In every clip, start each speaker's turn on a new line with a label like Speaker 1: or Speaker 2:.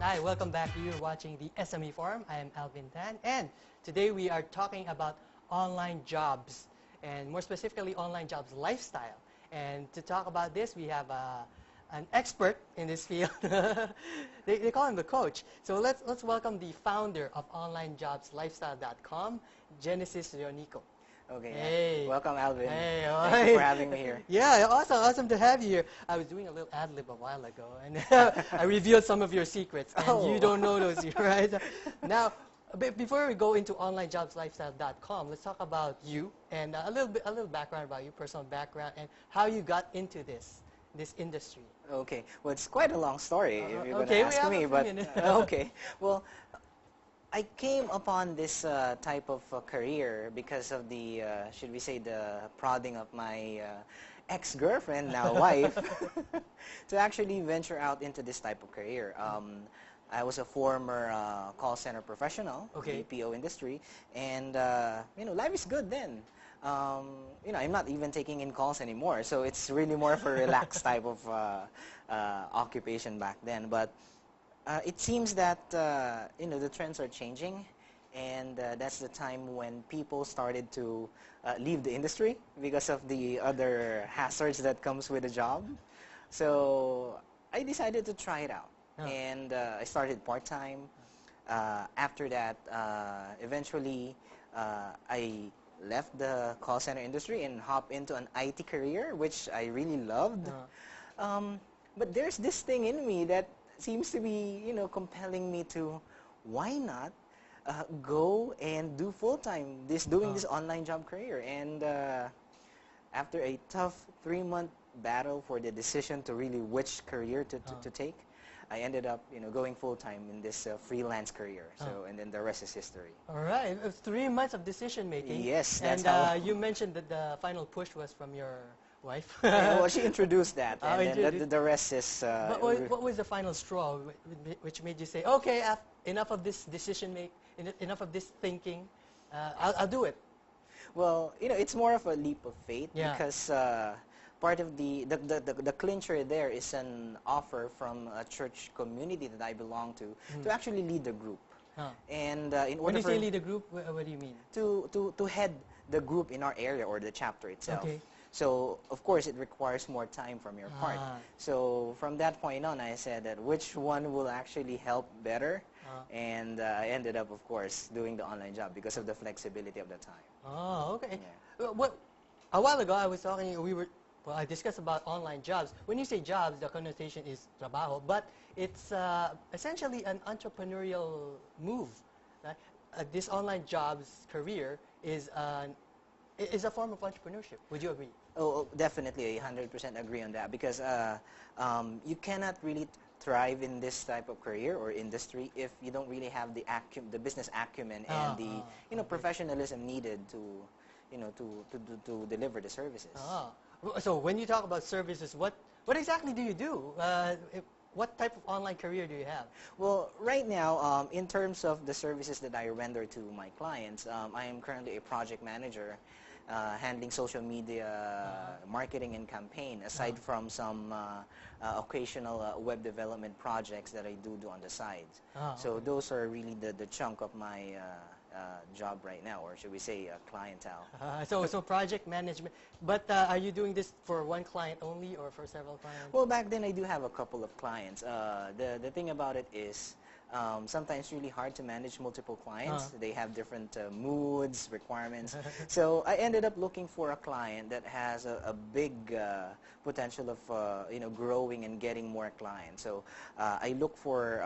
Speaker 1: Hi, welcome back. You're watching the SME Forum. I am Alvin Tan, and today we are talking about online jobs, and more specifically, online jobs lifestyle. And to talk about this, we have an expert in this field. They call him the coach. So let's welcome the founder of OnlineJobsLifestyle.com, Genesis Rionico.
Speaker 2: Okay.
Speaker 1: Hey.
Speaker 2: Welcome, Alvin.
Speaker 1: Hey,
Speaker 2: Thank you for having me here.
Speaker 1: Yeah, awesome to have you here. I was doing a little ad lib a while ago, and I revealed some of your secrets, and you don't know those, right? Now, before we go into OnlineJobsLifestyle.com, let's talk about you and a little background about you, personal background, and how you got into this industry.
Speaker 2: Okay. Well, it's quite a long story if you're going to
Speaker 1: Okay,
Speaker 2: ask me, but okay. Well, I came upon this type of career because of the, should we say, the prodding of my ex-girlfriend, now wife, to actually venture out into this type of career. I was a former call center professional, BPO industry, and life is good then. I'm not even taking in calls anymore, so it's really more of a relaxed type of occupation back then. But it seems that the trends are changing, and that's the time when people started to leave the industry because of the other hazards that comes with a job. So I decided to try it out, and I started part-time. After that, eventually, I left the call center industry and hopped into an IT career, which I really loved. But there's this thing in me that seems to be, compelling me to, why not go and do full-time doing this online job career. And after a tough 3-month battle for the decision to really which career to take, I ended up, going full-time in this freelance career. So, and then the rest is history.
Speaker 1: All right, 3 months of decision making.
Speaker 2: Yes, that's
Speaker 1: and you mentioned that the final push was from your wife.
Speaker 2: Yeah, well, she introduced that, and then the rest is...
Speaker 1: But what was the final straw which made you say, okay, enough of this enough of this thinking, I'll do it?
Speaker 2: Well, it's more of a leap of faith, because part of the clincher there is an offer from a church community that I belong to actually lead the group. And in order
Speaker 1: when you say lead the group, what do you mean?
Speaker 2: To head the group in our area or the chapter itself. Okay. So, of course, it requires more time from your part. So, from that point on, I said that which one will actually help better. And I ended up, of course, doing the online job because of the flexibility of the time.
Speaker 1: Oh, okay. Yeah. A while ago, I was talking, I discussed about online jobs. When you say jobs, the connotation is trabajo, but it's essentially an entrepreneurial move. Right? This online jobs career is a form of entrepreneurship. Would you agree?
Speaker 2: Oh, definitely. I 100% agree on that, because you cannot really thrive in this type of career or industry if you don't really have the business acumen and the professionalism needed to deliver the services.
Speaker 1: So when you talk about services, what exactly do you do? What type of online career do you have?
Speaker 2: Well, right now, in terms of the services that I render to my clients, I am currently a project manager handling social media marketing and campaign, aside from some occasional web development projects that I do on the side. So those are really the chunk of my job right now, or should we say clientele.
Speaker 1: So project management. But are you doing this for one client only or for several clients?
Speaker 2: Well, back then I do have a couple of clients. The thing about it is sometimes it's really hard to manage multiple clients. They have different moods, requirements. So I ended up looking for a client that has a big potential of growing and getting more clients. So I look for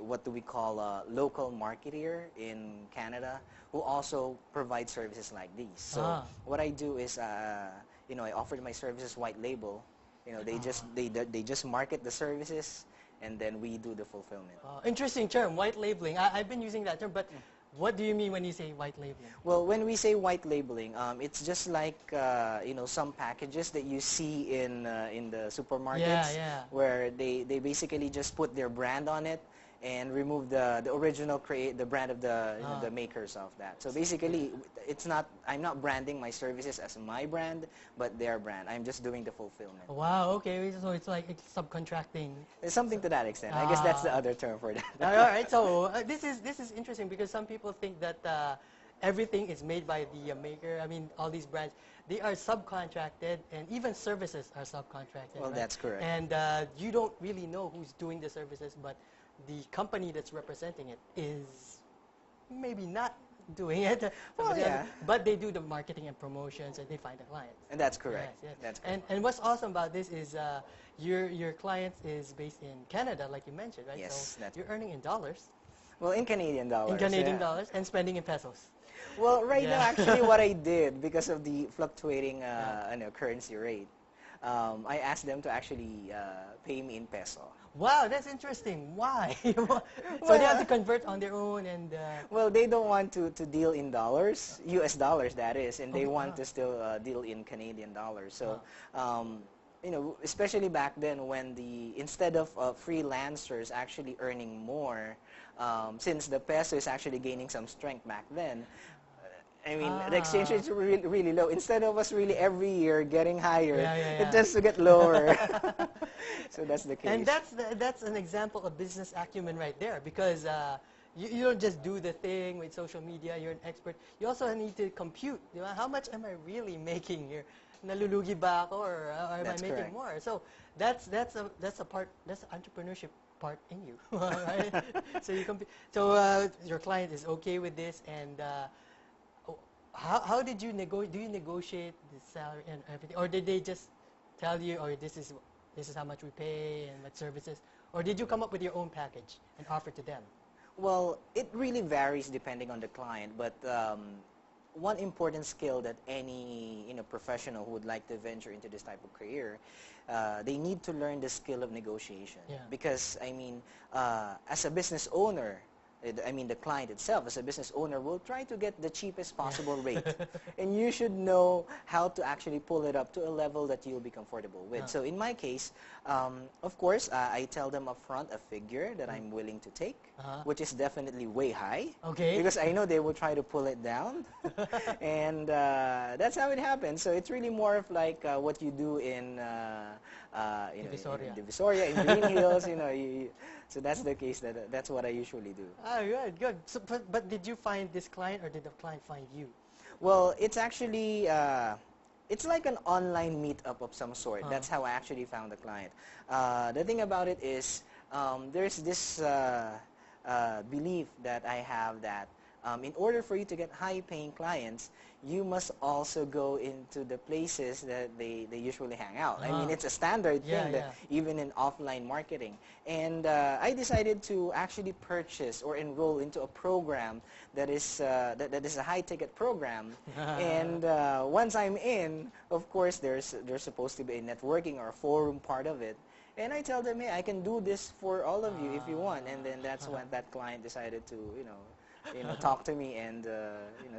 Speaker 2: what do we call a local marketer in Canada who also provides services like these. So what I do is I offer my services white label. They just market the services, and then we do the fulfillment.
Speaker 1: Interesting term, white labeling. I've been using that term, but what do you mean when you say white labeling?
Speaker 2: Well, when we say white labeling, it's just like some packages that you see in the supermarkets, where they basically just put their brand on it, and remove the original the brand of the you know, the makers of that. So basically, it's not I'm not branding my services as my brand, but their brand. I'm just doing the fulfillment.
Speaker 1: Wow, okay, so it's like it's subcontracting.
Speaker 2: It's something to that extent. I guess that's the other term for that.
Speaker 1: All right, so this is interesting because some people think that everything is made by the maker. I mean, all these brands, they are subcontracted, and even services are subcontracted.
Speaker 2: Well,
Speaker 1: right?
Speaker 2: that's correct.
Speaker 1: And you don't really know who's doing the services, but the company that's representing it is maybe not doing it.
Speaker 2: Well, yeah.
Speaker 1: But they do the marketing and promotions, and they find the clients.
Speaker 2: And that's correct.
Speaker 1: Yes, yes.
Speaker 2: That's correct.
Speaker 1: And what's awesome about this is your client is based in Canada, like you mentioned, right?
Speaker 2: Yes,
Speaker 1: so
Speaker 2: that's
Speaker 1: you're earning in dollars.
Speaker 2: Well, in Canadian dollars.
Speaker 1: In Canadian
Speaker 2: yeah.
Speaker 1: dollars and spending in pesos.
Speaker 2: Well, right
Speaker 1: Yeah.
Speaker 2: now, actually, what I did, because of the fluctuating you know, currency rate, I asked them to actually pay me in peso.
Speaker 1: Wow, that's interesting. Why? So they have to convert on their own and...
Speaker 2: Well, they don't want to deal in dollars, US dollars that is, and they
Speaker 1: Okay,
Speaker 2: want to still deal in Canadian dollars. So, you know, especially back then when instead of freelancers actually earning more, since the peso is actually gaining some strength back then, I mean, the exchange rate is really, really low. Instead of us really every year getting higher, it tends to get lower. So that's the case.
Speaker 1: And that's an example of business acumen right there, because you don't just do the thing with social media. You're an expert. You also need to compute. How much am I really making here? Nalulugi ba ako, or am I making
Speaker 2: correct.
Speaker 1: more? So that's a part. That's the entrepreneurship part in you, right? So you compute. So your client is okay with this, and how did you do you negotiate the salary and everything, or did they just tell you, or this is how much we pay and what services, or did you come up with your own package and offer to them?
Speaker 2: Well, it really varies depending on the client, but one important skill that any professional who would like to venture into this type of career, they need to learn the skill of negotiation.
Speaker 1: Yeah.
Speaker 2: Because I mean, as a business owner, I mean the client itself as a business owner will try to get the cheapest possible rate, and you should know how to actually pull it up to a level that you'll be comfortable with. So in my case, of course, I tell them upfront a figure that I'm willing to take, which is definitely way high.
Speaker 1: Okay.
Speaker 2: Because I know they will try to pull it down, and that's how it happens. So it's really more of like what you do in
Speaker 1: Divisoria.
Speaker 2: in Divisoria, in Green Hills. So that's the case. That's what I usually do.
Speaker 1: Ah, good, good. So, but did you find this client, or did the client find you?
Speaker 2: Well, it's actually it's like an online meetup of some sort. That's how I actually found the client. The thing about it is there's this belief that I have that in order for you to get high-paying clients, you must also go into the places that they usually hang out. I mean, it's a standard thing that even in offline marketing. And I decided to actually purchase or enroll into a program that is that is a high-ticket program. And once I'm in, of course, there's supposed to be a networking or a forum part of it. And I tell them, hey, I can do this for all of you if you want. And then that's when that client decided to, talk to me and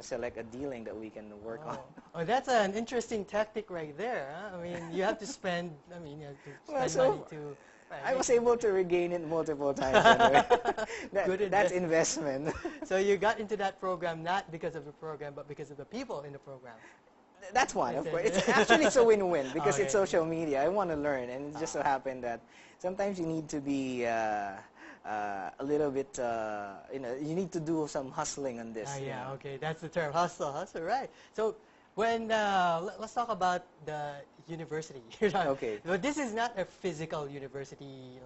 Speaker 2: select a dealing that we can work on.
Speaker 1: Oh, that's an interesting tactic right there. Huh? I mean, you have to spend. I mean, you have to spend money to.
Speaker 2: I was able to regain it multiple times. Anyway. That's investment.
Speaker 1: So you got into that program not because of the program, but because of the people in the program.
Speaker 2: That's one, of course. It's a win-win because
Speaker 1: Okay.
Speaker 2: it's social media. I want to learn, and it just so happened that sometimes you need to be a little bit, you need to do some hustling on this.
Speaker 1: Yeah, okay, that's the term, hustle, right. So when, let's talk about the university.
Speaker 2: Okay.
Speaker 1: But this is not a physical university,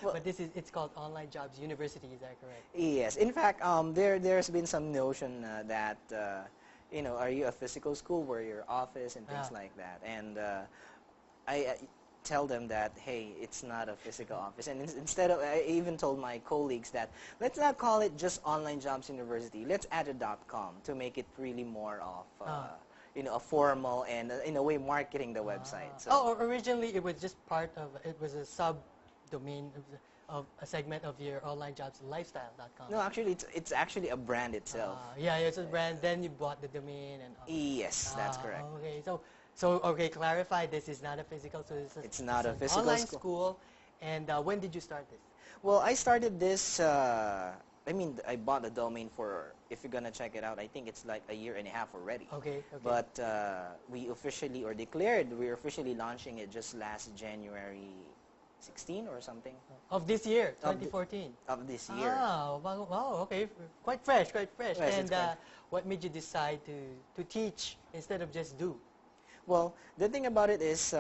Speaker 2: Well,
Speaker 1: but it's called Online Jobs University, is that correct?
Speaker 2: Yes. In fact, there's been some notion that, are you a physical school where your office and things like that? And I tell them that, hey, it's not a physical office. And instead of, I even told my colleagues that let's not call it just Online Jobs University. Let's add a .com to make it really more of, a formal and, in a way, marketing the website. So.
Speaker 1: Oh, originally it was just it was a sub-domain of a segment of your online jobs, lifestyle.com.
Speaker 2: No, actually, it's actually a brand itself.
Speaker 1: Yeah, it's a brand. Then you bought the domain and.
Speaker 2: Yes, that's correct.
Speaker 1: Okay, so okay, clarify. This is not a physical. So
Speaker 2: it's not a
Speaker 1: an
Speaker 2: physical
Speaker 1: online school. And when did you start this?
Speaker 2: Well, I started this, I mean, I bought the domain for, if you're going to check it out, I think it's like a year and a half already.
Speaker 1: Okay, okay.
Speaker 2: But we officially, or declared, we're officially launching it just last January 16 or something.
Speaker 1: Of this year, 2014.
Speaker 2: Of this year.
Speaker 1: Oh, wow, wow, okay. Quite fresh, quite fresh.
Speaker 2: Yes,
Speaker 1: And what made you decide to teach instead of just do?
Speaker 2: Well, the thing about it is,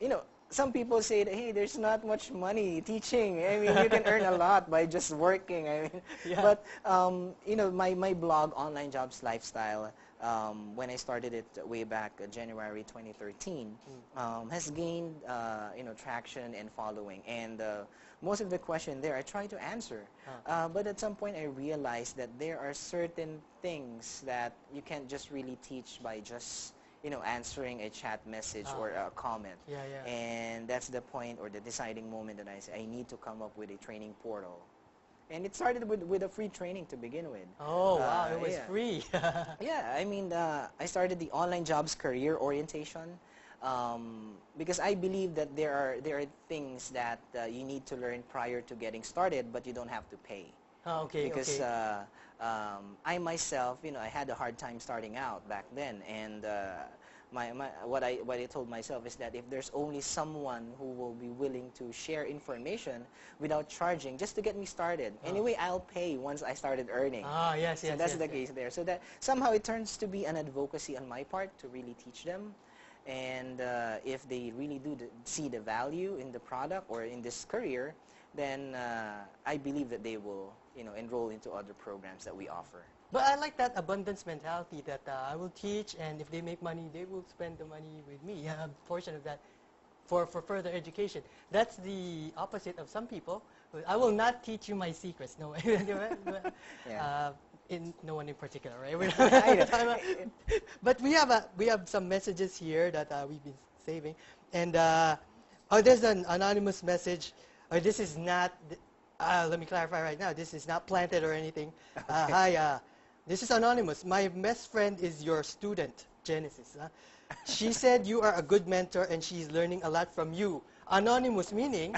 Speaker 2: you know, some people say that, hey, there's not much money teaching. I mean, you can earn a lot by just working. I mean,
Speaker 1: Yeah.
Speaker 2: but, you know, my blog, Online Jobs Lifestyle, when I started it way back January 2013, has gained, you know, traction and following. And most of the question there, I try to answer. But at some point, I realized that there are certain things that you can't just really teach by just, you know, answering a chat message or a comment.
Speaker 1: Yeah, yeah.
Speaker 2: And that's the point or the deciding moment that I say, I need to come up with a training portal. And it started with a free training to begin with.
Speaker 1: Oh, wow, it was
Speaker 2: yeah.
Speaker 1: free.
Speaker 2: Yeah, I mean, I started the online jobs career orientation because I believe that there are things that you need to learn prior to getting started, but you don't have to pay.
Speaker 1: Oh, okay,
Speaker 2: Because
Speaker 1: okay.
Speaker 2: I myself, you know, I had a hard time starting out back then, and what I told myself is that if there's only someone who will be willing to share information without charging, just to get me started, anyway, I'll pay once I started earning.
Speaker 1: Ah, yes, yes,
Speaker 2: So that's
Speaker 1: yes,
Speaker 2: the
Speaker 1: yes.
Speaker 2: case there. So that somehow it turns to be an advocacy on my part to really teach them. And if they really do see the value in the product or in this career, then I believe that they will, you know, enroll into other programs that we offer.
Speaker 1: But I like that abundance mentality that I will teach, and if they make money, they will spend the money with me, a portion of that for further education. That's the opposite of some people. I will not teach you my secrets. No,
Speaker 2: Yeah.
Speaker 1: no one in particular, right?
Speaker 2: I know.
Speaker 1: But we have some messages here that we've been saving, and there's an anonymous message. This is not. Let me clarify right now. This is not planted or anything. Hi. This is anonymous. My best friend is your student, Genesis. She said you are a good mentor and she's learning a lot from you. Anonymous meaning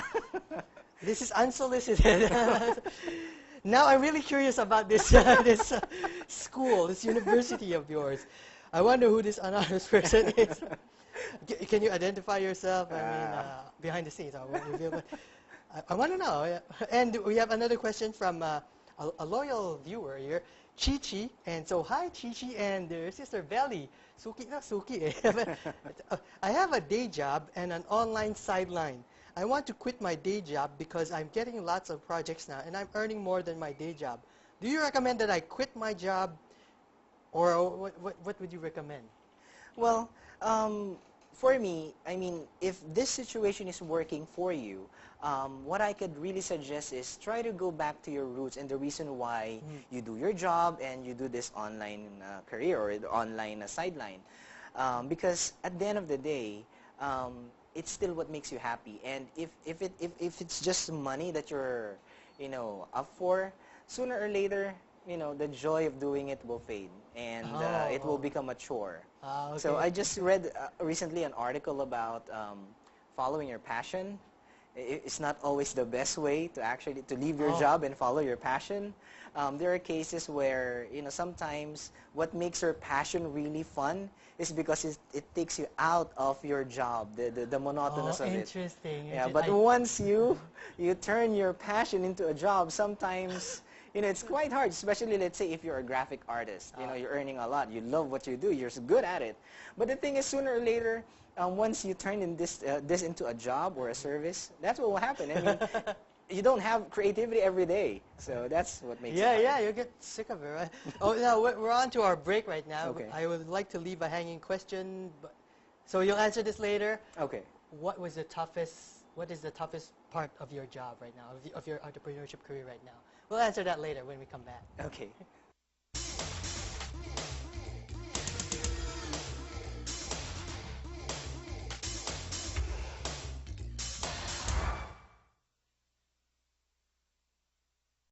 Speaker 1: this is unsolicited. Now I'm really curious about this school, this university of yours. I wonder who this anonymous person is. Can you identify yourself? I mean, behind the scenes. I won't reveal, but I want to know. And we have another question from a loyal viewer here, Chi-Chi. And so, hi, Chi-Chi and Sister Belly. Suki na Suki. I have a day job and an online sideline. I want to quit my day job because I'm getting lots of projects now and I'm earning more than my day job. Do you recommend that I quit my job, or what would you recommend?
Speaker 2: Well, for me, I mean, if this situation is working for you, what I could really suggest is try to go back to your roots and the reason why you do your job and you do this online career or the online sideline. Because at the end of the day, it's still what makes you happy. And if it's just money that you're, you know, up for, sooner or later, you know, the joy of doing it will fade and it will become a chore.
Speaker 1: Okay.
Speaker 2: So I just read recently an article about following your passion. It's not always the best way to actually to leave your job and follow your passion. There are cases where, you know, sometimes what makes your passion really fun is because it takes you out of your job, the monotonous of it.
Speaker 1: Interesting.
Speaker 2: Yeah, but once you turn your passion into a job, sometimes, you know, it's quite hard, especially, let's say, if you're a graphic artist. You know, you're earning a lot. You love what you do. You're good at it. But the thing is, sooner or later, once you turn this into a job or a service, that's what will happen. I mean, you don't have creativity every day. So that's what makes it hard.
Speaker 1: Yeah, you get sick of it, right? Oh, now we're on to our break right now.
Speaker 2: Okay.
Speaker 1: I would like to leave a hanging question, so you'll answer this later.
Speaker 2: Okay.
Speaker 1: What is the toughest part of your job right now, of your entrepreneurship career right now? We'll answer that later when we come back.
Speaker 2: Okay.